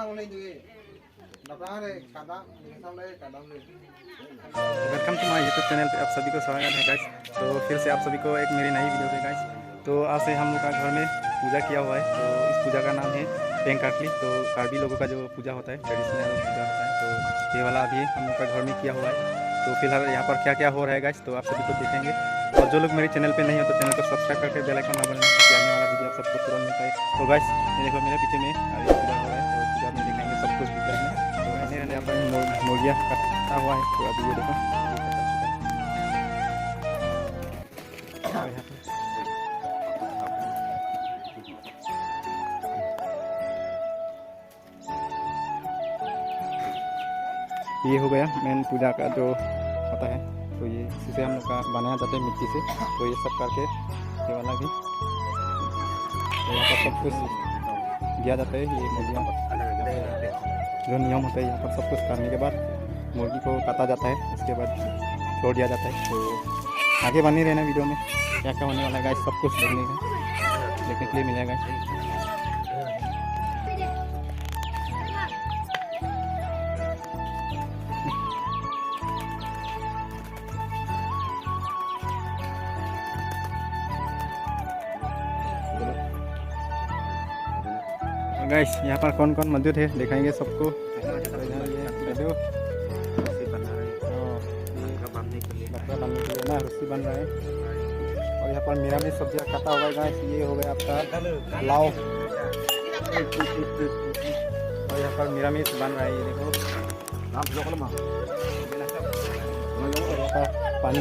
Welcome to my YouTube channel पे आप सभी को स्वागत है गाइस। तो फिर से आप सभी को एक मेरी नई वीडियो पे गाइस। तो आज से हम लोग का घर में पूजा किया हुआ है। तो इस पूजा का नाम है पेंकाटली। तो कार्बी लोगों का जो पूजा होता है, ट्रेडिशनल पूजा होता है, तो ये वाला अभी हम लोग का घर में किया हुआ है। तो फिलहाल यहाँ पर क्या क्या हो रहा है गाइस, तो आप सभी को देखेंगे। और जो लोग मेरे चैनल पर नहीं हो तो चैनल को सब्सक्राइब करके बेल आइकन ना बजाना, ताकि आने वाला वीडियो आप सबको तुरंत मिलता है। तो गाइस ये देखो मेरे पीछे में पूजा हो रहा है। तो पूजा में देखेंगे सब कुछ डिटेल में। तो यहाँ पर मुर्गिया कटा हुआ है। तो अभी ये देखो ये हो गया मेन पूजा का जो होता है। तो ये इसी से हम लोग का बनाया जाता है मिट्टी से। तो ये सब करके ये वाला भी तो यहाँ पर सब कुछ दिया जाता है। ये मुर्गियाँ जो नियम होता है, यहाँ पर सब कुछ करने के बाद मुर्गी को काटा जाता है, उसके बाद छोड़ दिया जाता है। तो आगे बने रहना वीडियो में क्या क्या होने वाला है गाइस, सब कुछ देखने के लिए मिलेगा। गाइस यहाँ पर कौन कौन मौजूद है दिखाएंगे सबको। रस्सी बन रहा है। और यहाँ पर मेरा भी सब्जियाँ काटा हुआ है गाइस। ये हो गया आपका लाव। और यहाँ पर मेरा भी बन रहा है। ये देखो पानी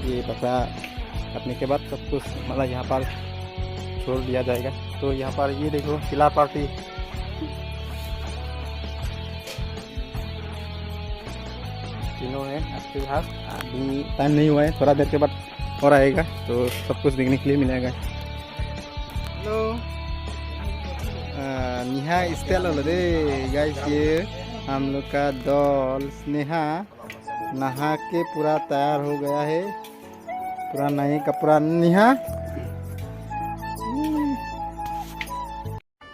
ये बकरा काटने के बाद सब कुछ मतलब यहाँ पर छोड़ दिया जाएगा। तो यहाँ पर ये देखो खिला पार्टी तीनों है आपके पास। अभी टाइम नहीं हुआ है, थोड़ा देर के बाद और आएगा। तो सब कुछ देखने के लिए मिलेगा। हेलो नेहा स्टाइल हो दे गाइस। ये हम लोग का दल स्नेहा नहा के पूरा तैयार हो गया है। पूरा नए कपड़ा Neha.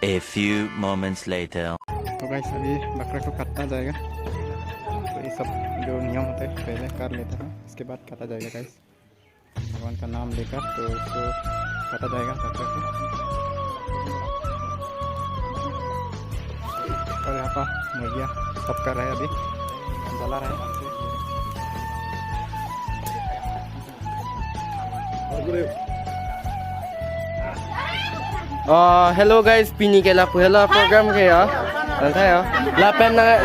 A few moments later. तो गाइस अभी बकरा को काटा जाएगा। तो ये सब जो नियम होता है पहले कर लेते हैं, इसके बाद काटा जाएगा गाइस। भगवान का नाम लेकर तो इसको काटा जाएगा बकरा को। और यहाँ पर मुर्गियाँ सब कर रहे हैं, अभी जला रहे हैं। Hello guys, pini ke la hello program ke ya. Lantai ya.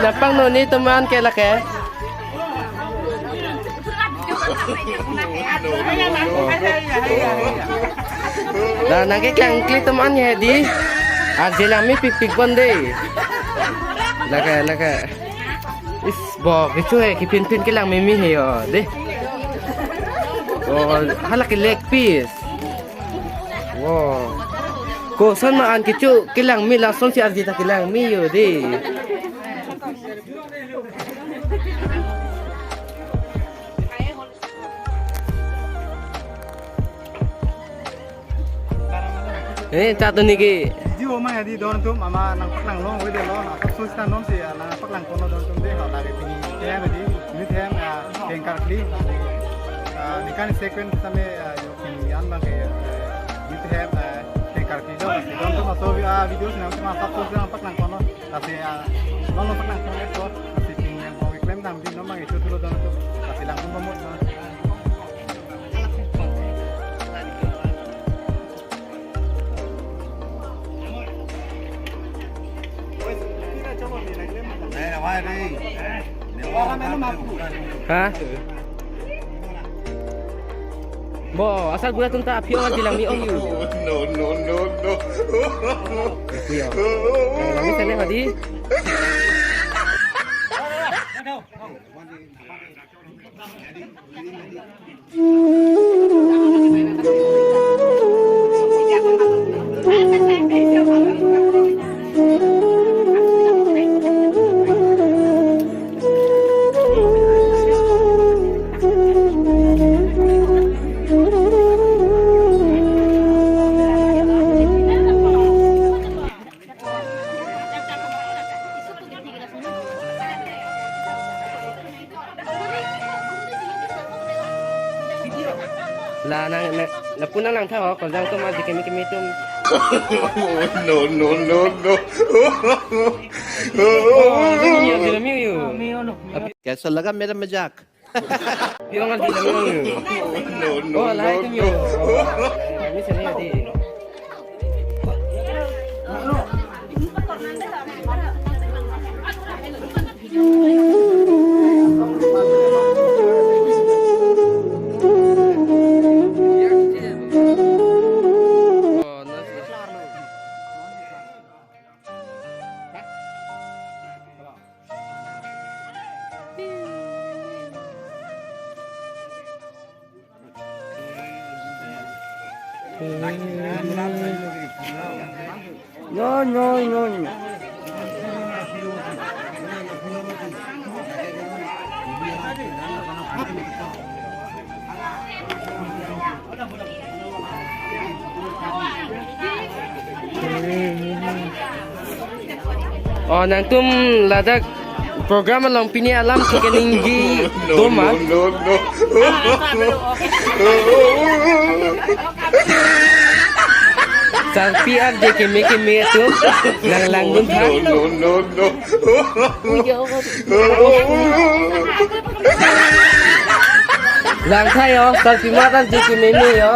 Lapang no ni teman ke la ke. Dah nake kang klik teman ya di. Ajelami pik bande. Laka. Is bo itu hai ki pin ke lang mimi hai ya de. Oh, halak leg piece. Wow. Cô sân mà ăn cái chỗ cái làng mi là xong chỉ ăn gì ta cái làng mi rồi đi. Ê cha tôi niki. Jiwa mah di don tuh mama nang paklang long với lo nó sắp xuống sang nón thì là paklang con nó don tuh deh họ lại cái thế này đi như thế là đèn card đi. Nikan sequence sampai yang ăn bằng cái như thế karki do masih don masuk video senang cuma satu orang paklang kono tapi non paklang kono itu masih yang mau klaim tapi nomang itu dulu don itu tapi langsung pemut. Hah? Bo, asal gula tunta apio bilang mi ong you. No. Apio. Ini sana hadi. Lah na punang lang tao ko jang to ma di kami tum. No, no, no, no. Yo di mi yo. कैसा लगा मेरा मजाक? Yo ngal di mi yo. No, no, Oh lai tum yo. Mi se ni di. No, no, no, no. Oh, nang tum ladak program long pini alam kekeninggi doma. No, no. Sang PR je keme tu lang lang dun tha. No, no, no. Lang tha yo, sang pimatan je keme yo.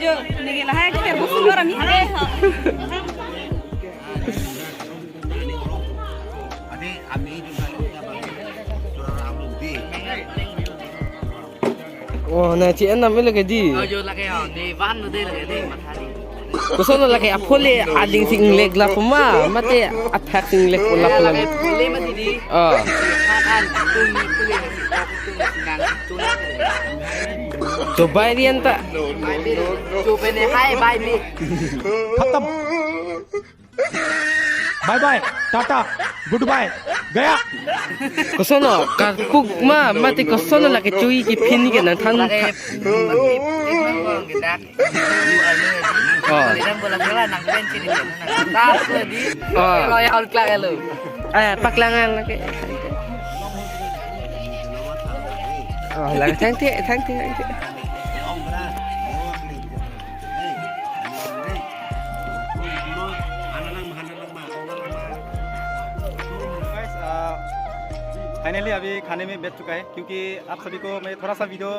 जो निकला है कि तेरे को sugar नहीं है Oh, na chị anh nằm với là cái gì? Yo la que de van no de la de matali. Có số là cái apole ading sing leg la puma, mate attack sing leg pula pula. Le mati di. Ah. Kan tu ni pule tu nang tu na. So bay rian ta. Tu pe ne hai bai bi. खत्म bye bye ta ta goodbye गया Có số nó cả cục mà mate có số là cái chui cái pin cái nang thang. La que mati kita. Oh. Le dan bola bola nang ben sini nang. Ta se di. Kalau yang out kelak lu. À, paklangan là cái. Là tháng thế. Finally अभी खाने में बैठ चुका है क्योंकि आप सभी को मैं थोड़ा सा वीडियो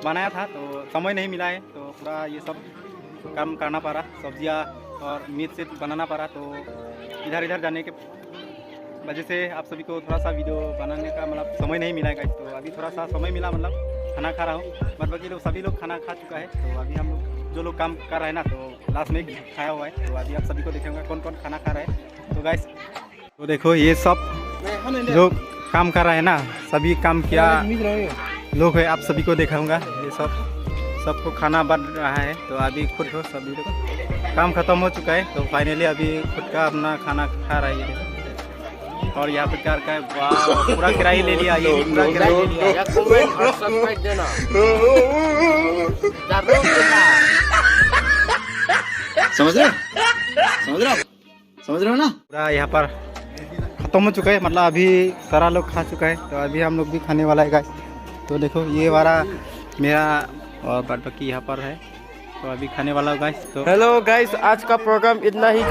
बनाया था तो समय नहीं मिला है तो पूरा ये सब काम करना पड़ा सब्जियां और मीट से बनाना पड़ा तो इधर इधर जाने के वजह से आप सभी को थोड़ा सा वीडियो बनाने का मतलब समय नहीं मिला है तो अभी थोड़ा सा समय मिला मतलब खाना खा रहा हूँ बाद बाकी लोग सभी लोग खाना खा चुका है तो अभी हम लोग जो लोग काम कर रहे हैं ना तो लास्ट में खाया हुआ है तो अभी आप सभी को देखेंगे कौन कौन खाना खा रहे हैं तो गाइस तो देखो ये सब जो काम कर रहा है ना सभी काम किया लोग है आप सभी को दिखाऊंगा ये सबको खाना बन रहा है तो अभी खुद हो सभी लोग काम खत्म हो चुका है तो फाइनली अभी खुद का अपना खाना खा रहा है ये और यहाँ पे कार का है वाह पूरा किराया ले लिया ये पूरा किराया ले लिया Ya comment और subscribe देना. Jatuh kita. समझ रहे हो ना? पूरा यहाँ पर खत्म हो चुका है मतलब अभी सारा लोग खा चुका है तो अभी हम लोग भी खाने वाला है गाइस तो देखो ये वाला मेरा और बाद बाकी यहाँ पर है तो अभी खाने वाला गाइस तो हेलो गाइस, आज का प्रोग्राम इतना ही.